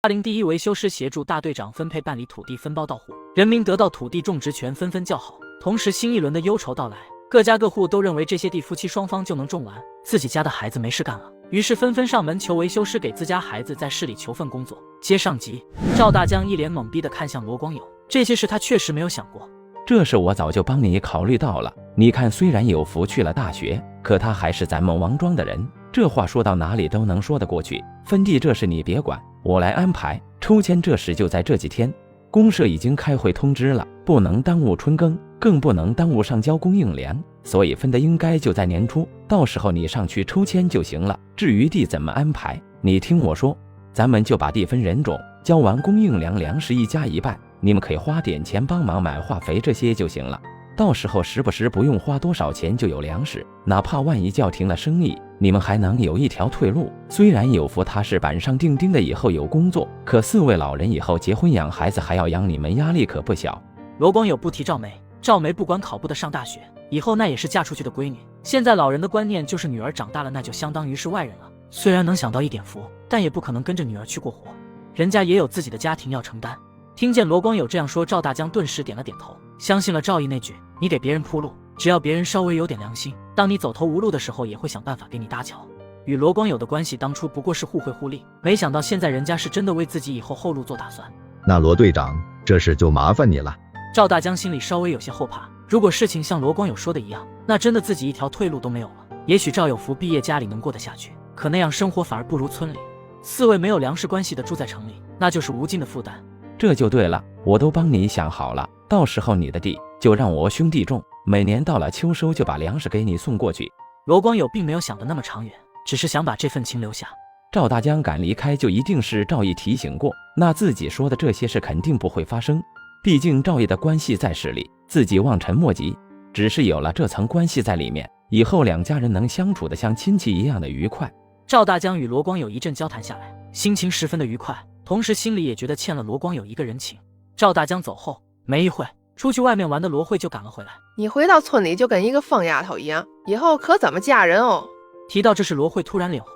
0第一维修师协助大队长分配办理土地分包到户，人民得到土地种植权纷纷叫好。同时新一轮的忧愁到来，各家各户都认为这些地夫妻双方就能种完，自己家的孩子没事干了，于是纷纷上门求维修师给自家孩子在市里求份工作。接上集，赵大江一脸懵逼地看向罗光友，这些事他确实没有想过。这事我早就帮你考虑到了。你看，虽然有福去了大学，可他还是咱们王庄的人，这话说到哪里都能说得过去。分地这事你别管，我来安排。抽签这事就在这几天，公社已经开会通知了，不能耽误春耕，更不能耽误上交供应粮，所以分的应该就在年初，到时候你上去抽签就行了。至于地怎么安排，你听我说，咱们就把地分人种，交完供应粮，粮食一家一半，你们可以花点钱帮忙买化肥这些就行了。到时候时不时不用花多少钱就有粮食，哪怕万一叫停了生意，你们还能有一条退路。虽然有福他是板上钉钉的以后有工作，可4位老人以后结婚养孩子还要养你们，压力可不小。罗光友不提赵梅，赵梅不管考不得上大学，以后那也是嫁出去的闺女。现在老人的观念就是女儿长大了那就相当于是外人了，虽然能享到一点福，但也不可能跟着女儿去过活，人家也有自己的家庭要承担。听见罗光友这样说，赵大江顿时点了点头，相信了赵毅那句，你给别人铺路，只要别人稍微有点良心，当你走投无路的时候也会想办法给你搭桥。与罗光友的关系当初不过是互惠互利，没想到现在人家是真的为自己以后后路做打算。那罗队长，这事就麻烦你了。赵大江心里稍微有些后怕，如果事情像罗光友说的一样，那真的自己一条退路都没有了。也许赵有福毕业家里能过得下去，可那样生活反而不如村里。4位没有粮食关系的住在城里，那就是无尽的负担。这就对了，我都帮你想好了，到时候你的地就让我兄弟种，每年到了秋收就把粮食给你送过去。罗光友并没有想得那么长远，只是想把这份情留下。赵大江敢离开，就一定是赵毅提醒过，那自己说的这些事肯定不会发生。毕竟赵毅的关系在市里，自己望尘莫及，只是有了这层关系在里面，以后两家人能相处得像亲戚一样的愉快。赵大江与罗光友一阵交谈下来，心情十分的愉快，同时心里也觉得欠了罗光友一个人情。赵大江走后没一会，出去外面玩的罗慧就赶了回来。你回到村里就跟一个疯丫头一样，以后可怎么嫁人哦？提到这事，罗慧突然脸红。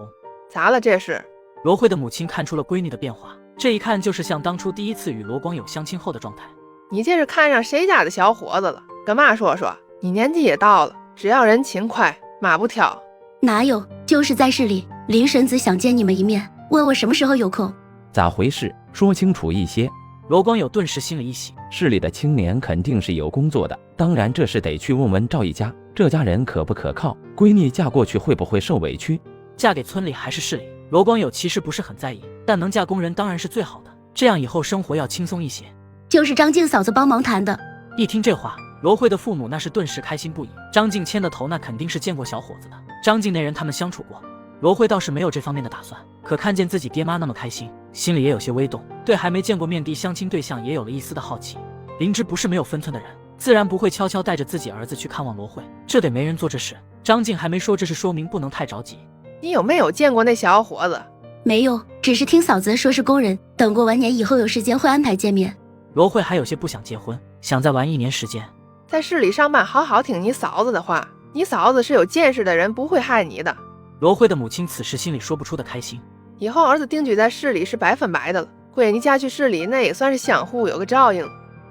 咋了这是？罗慧的母亲看出了闺女的变化，这一看就是像当初第一次与罗光友相亲后的状态。你这是看上谁家的小伙子了？干嘛说说？你年纪也到了，只要人勤快，妈不挑。哪有，就是在市里，林婶子想见你们一面，问我什么时候有空。咋回事？说清楚一些。罗光友顿时心里一喜，市里的青年肯定是有工作的，当然这事得去问问赵一家，这家人可不可靠，闺女嫁过去会不会受委屈。嫁给村里还是市里，罗光友其实不是很在意，但能嫁工人当然是最好的，这样以后生活要轻松一些。就是张静嫂子帮忙谈的。一听这话，罗慧的父母那是顿时开心不已。张静牵的头，那肯定是见过小伙子的，张静那人他们相处过。罗慧倒是没有这方面的打算，可看见自己爹妈那么开心，心里也有些微动，对还没见过面的相亲对象也有了一丝的好奇。林芝不是没有分寸的人，自然不会悄悄带着自己儿子去看望罗慧，这得没人做这事。张静还没说这事，说明不能太着急。你有没有见过那小伙子？没有，只是听嫂子说是工人，等过完年以后有时间会安排见面。罗慧还有些不想结婚，想再玩1年时间。在市里上班，好好听你嫂子的话，你嫂子是有见识的人，不会害你的。罗慧的母亲此时心里说不出的开心，以后儿子定居在市里是100分百的了，闺女嫁去市里，那也算是相互有个照应。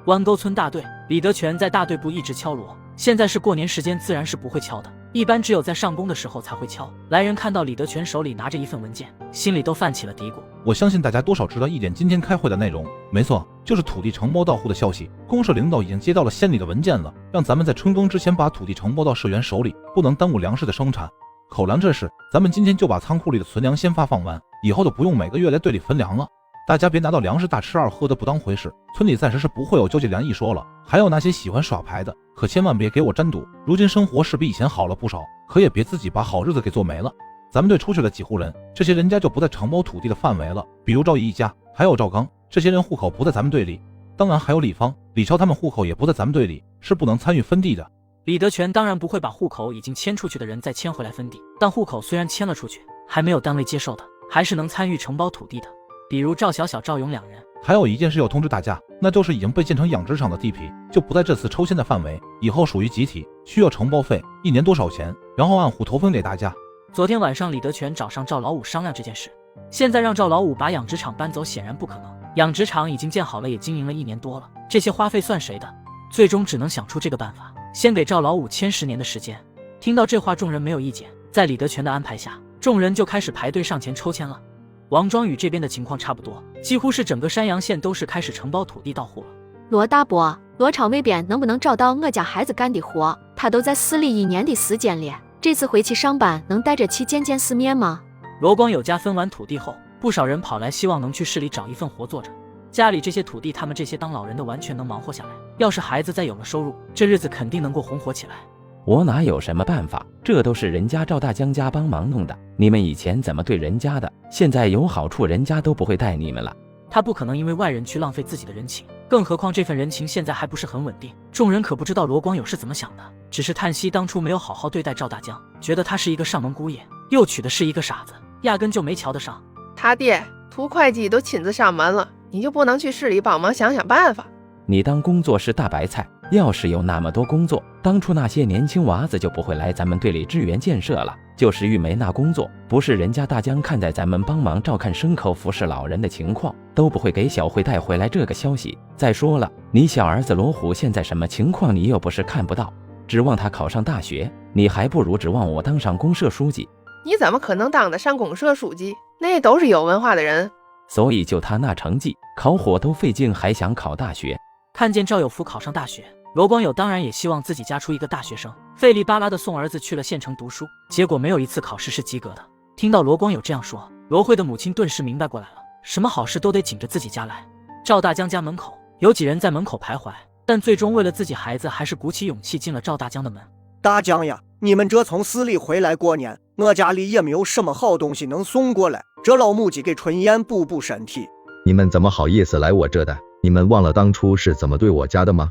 弯沟村大队，李德全在大队部一直敲锣，现在是过年时间，自然是不会敲的，一般只有在上工的时候才会敲。来人看到李德全手里拿着一份文件，心里都泛起了嘀咕。我相信大家多少知道一点今天开会的内容，没错，就是土地承包到户的消息。公社领导已经接到了县里的文件了，让咱们在春耕之前把土地承包到社员手里，不能耽误粮食的生产。口粮这事，咱们今天就把仓库里的存粮先发放完，以后就不用每个月来队里分粮了。大家别拿到粮食大吃二喝的不当回事，村里暂时是不会有纠结粮一说了。还有那些喜欢耍牌的，可千万别给我沾赌。如今生活是比以前好了不少，可也别自己把好日子给做没了。咱们队出去了几户人，这些人家就不在承包土地的范围了，比如赵毅一家，还有赵刚，这些人户口不在咱们队里。当然还有李芳、李超他们户口也不在咱们队里，是不能参与分地的。李德全当然不会把户口已经迁出去的人再迁回来分地，但户口虽然迁了出去，还没有单位接受的，还是能参与承包土地的，比如赵小小、赵勇两人。还有一件事要通知大家，那就是已经被建成养殖场的地皮就不在这次抽签的范围，以后属于集体，需要承包费，1年多少钱，然后按户头分给大家。昨天晚上李德全找上赵老五商量这件事，现在让赵老五把养殖场搬走显然不可能，养殖场已经建好了，也经营了1年多了，这些花费算谁的？最终只能想出这个办法，先给赵老五签10年的时间。听到这话，众人没有意见，在李德全的安排下，众人就开始排队上前抽签了。王庄与这边的情况差不多，几乎是整个山阳县都是开始承包土地到户了。罗大伯，罗厂那边能不能找到我家孩子干的活？他都在市里1年的时间了，这次回去上班能带着去见见世面吗？罗光友家分完土地后，不少人跑来希望能去市里找一份活做着。家里这些土地，他们这些当老人的完全能忙活下来。要是孩子再有了收入，这日子肯定能够红火起来。我哪有什么办法？这都是人家赵大江家帮忙弄的。你们以前怎么对人家的？现在有好处，人家都不会带你们了。他不可能因为外人去浪费自己的人情，更何况这份人情现在还不是很稳定。众人可不知道罗光友是怎么想的，只是叹息当初没有好好对待赵大江，觉得他是一个上门姑爷，又娶的是一个傻子，压根就没瞧得上。他爹涂会计都亲自上门了，你就不能去市里帮忙想想办法？你当工作是大白菜，要是有那么多工作，当初那些年轻娃子就不会来咱们队里支援建设了。就是玉梅那工作，不是人家大江看在咱们帮忙照看牲口服侍老人的情况，都不会给小慧带回来这个消息。再说了，你小儿子罗虎现在什么情况你又不是看不到，指望他考上大学，你还不如指望我当上公社书记。你怎么可能当得上公社书记？那都是有文化的人。所以就他那成绩，考火都费劲，还想考大学。看见赵有福考上大学，罗光友当然也希望自己家出一个大学生，费力巴拉的送儿子去了县城读书，结果没有一次考试是及格的。听到罗光友这样说，罗慧的母亲顿时明白过来了，什么好事都得紧着自己家来。赵大江家门口有几人在门口徘徊，但最终为了自己孩子，还是鼓起勇气进了赵大江的门。大江呀，你们这从市里回来过年，我家里也没有什么好东西能送过来，这老母鸡给春燕补补身体。你们怎么好意思来我这的？你们忘了当初是怎么对我家的吗？